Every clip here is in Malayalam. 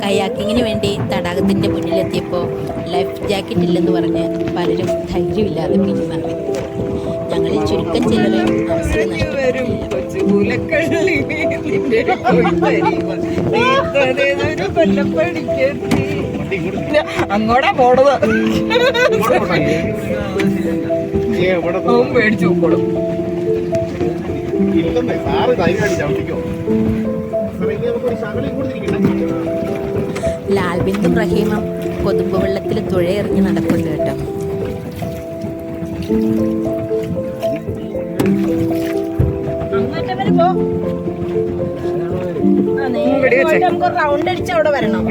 കയാക്കിങ്ങിന് വേണ്ടി തടാകത്തിൻ്റെ മുന്നിലെത്തിയപ്പോൾ ലൈഫ് ജാക്കറ്റ് ഇല്ലെന്ന് പറഞ്ഞ് പലരും ധൈര്യമില്ലാതെ പിന്മാറി. ഞങ്ങളിൽ ചുരുക്കം ചിലർ അവസരം അങ്ങോട്ടാ പോണത് മേടിച്ചു നോക്കോളും. ലാൽബിന്ദും റഹീമും കൊതുമ്പ് വെള്ളത്തിൽ തുഴയെറിഞ്ഞ് നടപ്പുണ്ട് കേട്ടോ. നമുക്ക് റൗണ്ട് അടിച്ച് അവിടെ വരണം.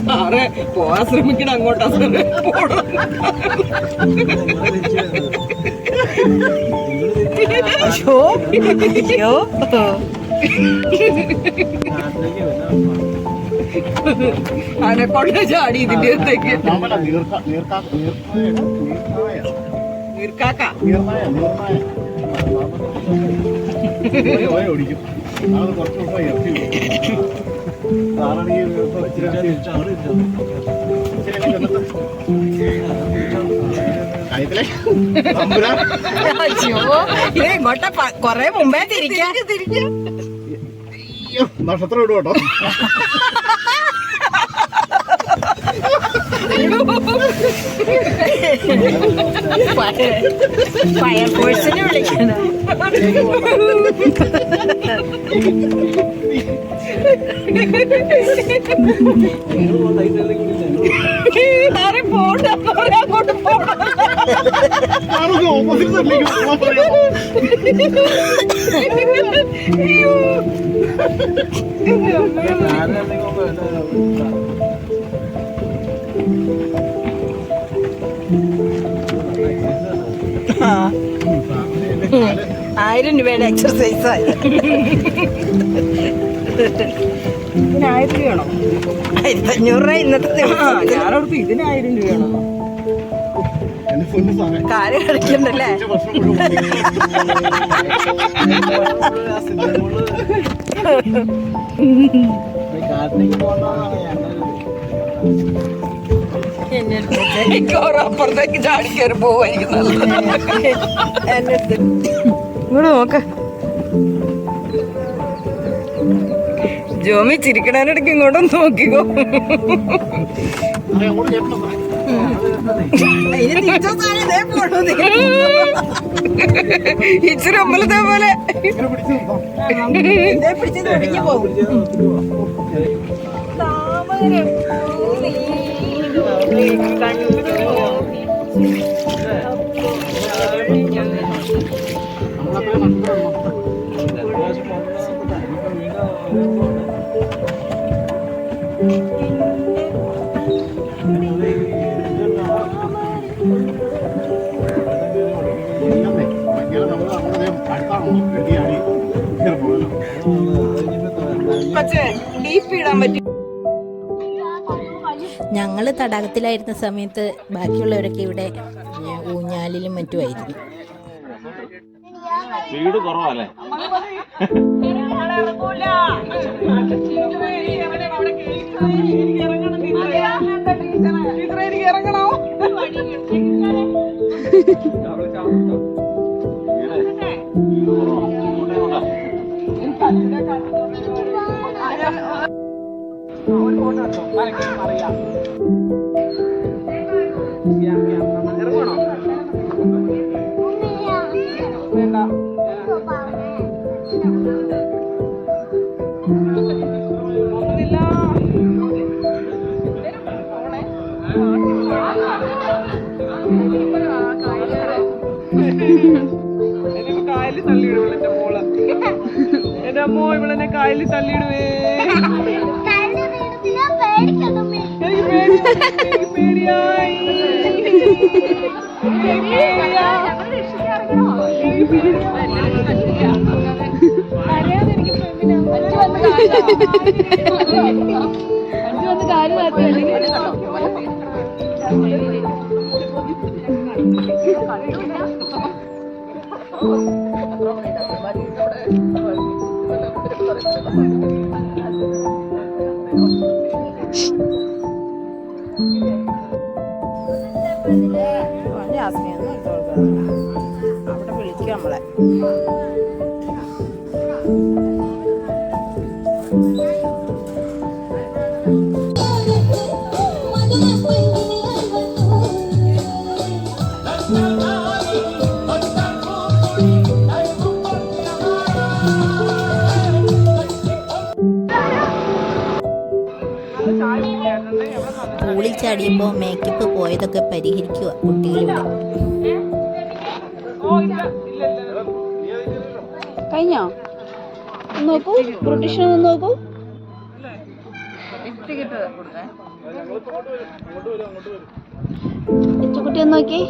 സാറേ പോവാൻ ശ്രമിക്കണം അങ്ങോട്ടാ സാറേ. അനക്കൊണ്ട ചാടി ഇതിന്റെ അടുത്തേക്ക്. ഇങ്ങോട്ട കൊറേ മുമ്പേ തിരിക്കാം. നക്ഷത്രം ഇടും കേട്ടോ. ഫയർഫോഴ്സിനെ വിളിക്കണം. അങ്ങോട്ട് പോണം. ₹1000 എക്സർസൈസ് ആയി. ഇതിന് 1000 വേണോ? 1500 ഇന്നത്തെ. ഞാനോടത്ത് ഇതിന് 1000 വേണോ? കാല് കളിക്കണ്ടല്ലേ? അപ്പുറത്തേക്ക് ചാടി കയറി പോവായിരിക്കും. ഇവിടെ നോക്ക്, ജോമി ചിരിക്കണേനിടയ്ക്ക് ഇങ്ങോട്ടൊന്ന് നോക്കിക്കോ. ഇച്ചിരി അമ്പലത്തെ പോലെ പിടിച്ചു പോകും. ഞങ്ങൾ തടാകത്തിലായിരുന്ന സമയത്ത് ബാക്കിയുള്ളവരൊക്കെ ഇവിടെ ഊഞ്ഞാലിലും മറ്റുമായിരുന്നു. വീട് കുറവല്ലേ? ഇറങ്ങണോ? ഇറങ്ങണോ? വേണ്ട. കായലിൽ തള്ളിയിടും. എന്റെ അമ്മോ ഇവളെന്നെ കായലിൽ തള്ളിയിടുവേ. എനിക്ക് പേടിയായി. അവിടെ വിളിക്കും നമ്മളെ. പൂളിൽ ചാടിയപ്പോൾ മേക്കപ്പ് പോയതൊക്കെ പരിഹരിക്കുക കുട്ടികളിവിടെ. കഴിഞ്ഞോ? നോക്കൂ, ബ്രിട്ടീഷ് നോക്കൂ. കുട്ടി ഒന്ന് നോക്കി.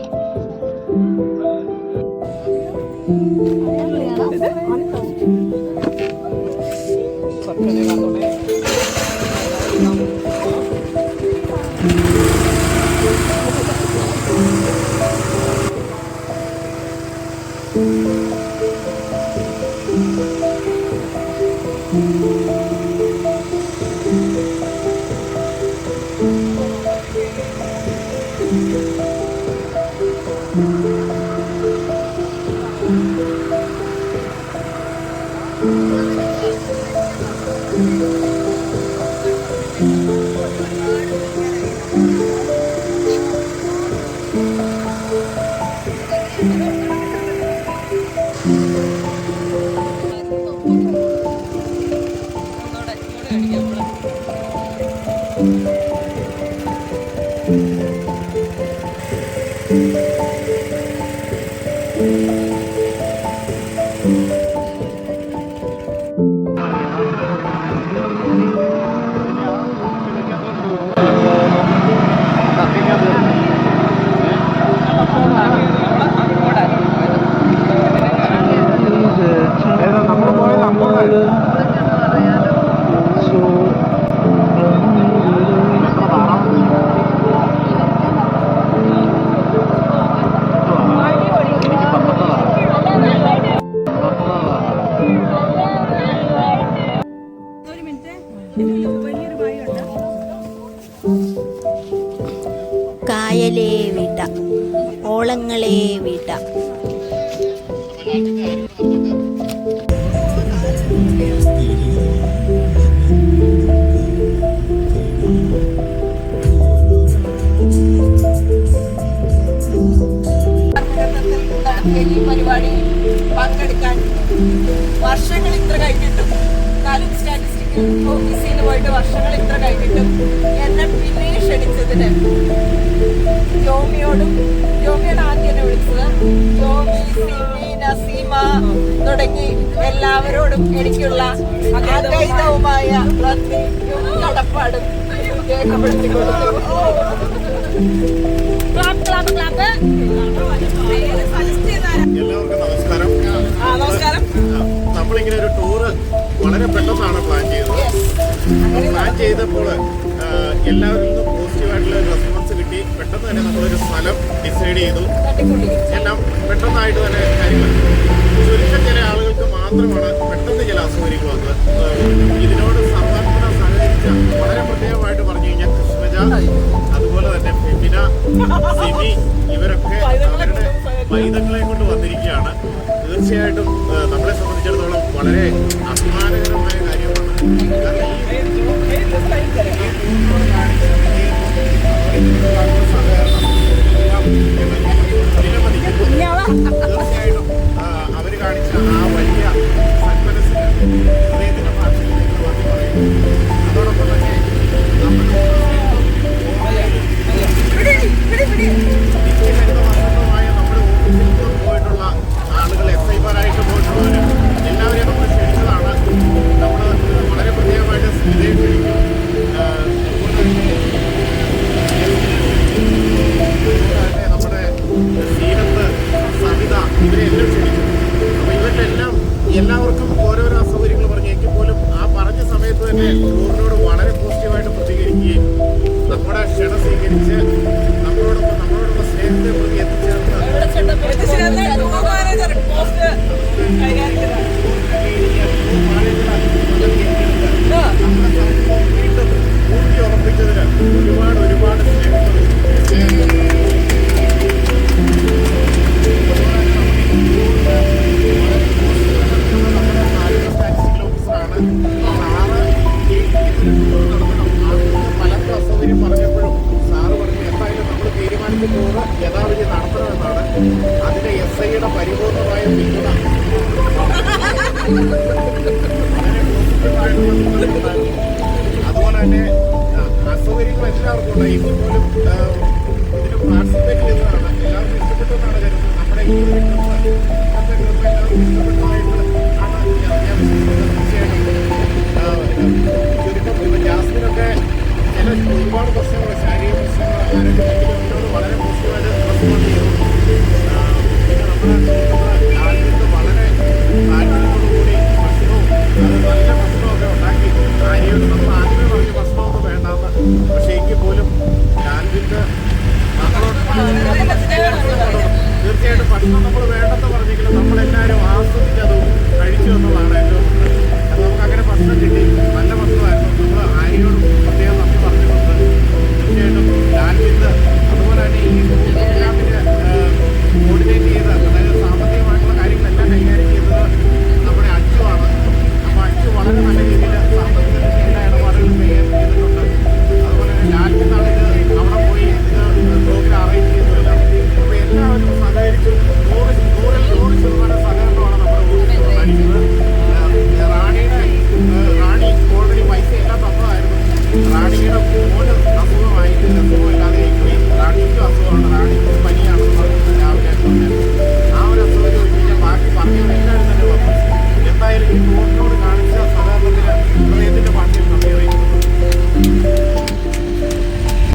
കായലേ വീട്ട, ഓളങ്ങളെ വീട്ട. പരിപാടി പങ്കെടുക്കാൻ വർഷങ്ങൾ ഇത്ര കഴിഞ്ഞിട്ടും, താലൂക്ക് സ്റ്റാറ്റിസ്റ്റിക്കൽ ഓഫീസിൽ നിന്ന് പോയിട്ട് വർഷങ്ങൾ ഇത്ര കഴിഞ്ഞിട്ടും എന്നെ പിന്നെയും ക്ഷണിച്ചതിന് ജോമിയാണ് ആദ്യം എന്നെ വിളിച്ചത്. ജോമി, സിമി, നസീമ തുടങ്ങി എല്ലാവരോടും എനിക്കുള്ള അഗൈതവുമായ നന്ദിയും കടപ്പാടും രേഖപ്പെടുത്തിക്കൊടുത്തു. എല്ലാവർക്കും നമസ്കാരം. നമ്മളിങ്ങനെ ഒരു ടൂറ് വളരെ പെട്ടെന്നാണ് പ്ലാൻ ചെയ്തത്. പ്ലാൻ ചെയ്തപ്പോൾ എല്ലാവരിൽ നിന്നും പോസിറ്റീവായിട്ടുള്ള ഒരു റെസ്പോൺസ് കിട്ടി. പെട്ടെന്ന് തന്നെ നമ്മളൊരു സ്ഥലം ഡിസൈഡ് ചെയ്തു. എല്ലാം പെട്ടെന്നായിട്ട് തന്നെ കാര്യങ്ങൾ. ചുരുക്കം ചില ആളുകൾക്ക് മാത്രമാണ് പെട്ടെന്ന് ചില അസൗകര്യങ്ങൾ വന്നത്. ഇതിനോട് സർവാത്മന സഹകരിച്ച വളരെ പ്രത്യേകമായിട്ട് പറഞ്ഞു കഴിഞ്ഞാൽ കൃഷ്ണജ, അതുപോലെ തന്നെ ഫെമിന, സിമി, ഇവരൊക്കെ അവരുടെ പൈതങ്ങളെ കൊണ്ട് വന്നിരിക്കുകയാണ്. തീർച്ചയായിട്ടും നമ്മളെ സംബന്ധിച്ചിടത്തോളം വളരെ അഭിമാനകരമായ കാര്യമാണ്. തീർച്ചയായിട്ടും അവർ കാണിച്ച ആ വലിയ സന്മനസ്സിന് ഹൃദയത്തിന്റെ ഭാഷയിലേക്ക് നന്ദി പറയുന്നു. അതോടൊപ്പം തന്നെ നിത്യഹരിതമായ നമ്മുടെ ഓഫീസിൽ പോയിട്ടുള്ള ആളുകൾ, SI മാരായിട്ട് പോയിട്ടുള്ളവർ എല്ലാവരെയും നമ്മൾ ക്ഷണിച്ചതാണ്. എല്ലാവർക്കും ഓരോരോ അസൗകര്യങ്ങൾ പറഞ്ഞു. എങ്കിൽ പോലും ആ പറഞ്ഞ സമയത്ത് തന്നെ ടൂറിനോട് വളരെ പോസിറ്റീവായിട്ട് പ്രതികരിക്കുകയും നമ്മുടെ ക്ഷണം സ്വീകരിച്ച് നമ്മളോടൊപ്പം സ്നേഹത്തെ പ്രതി എത്തിച്ചേർന്ന് എവിടെ ചെന്നപ്പോൾ ടൂർ മാനേജർ പോസ്റ്റ് കൈകാര്യം വീണ്ടും ഊട്ടി ഉറപ്പിച്ചതിന് ഒരുപാട് സ്നേഹങ്ങളും സ്റ്റാറ്റിസ്റ്റിക്കൽ ഓഫീസറാണ് സാറ്. പലർക്കും അസൗകര്യം പറഞ്ഞപ്പോഴും സാറ് പറഞ്ഞു എന്തായാലും നമ്മൾ തീരുമാനിച്ച ടൂറ് യഥാവിധി നടത്തണമെന്നാണ്. അതിന്റെ SIയുടെ പരിപൂർണമായ പിന്തുണ അതുപോലെ തന്നെ അസൗകര്യങ്ങൾ എല്ലാവർക്കും ഉണ്ടായി. എങ്കിൽ പോലും ഇതിന് പാർട്ടിസിപ്പേറ്റ് ചെയ്തതാണ് എല്ലാവർക്കും ഇഷ്ടപ്പെട്ടെന്നാണ് കരുതുന്നത്. നമ്മുടെ ഈ ഒരു ട്രിപ്പ് എല്ലാവർക്കും ഇഷ്ടപ്പെട്ടതായി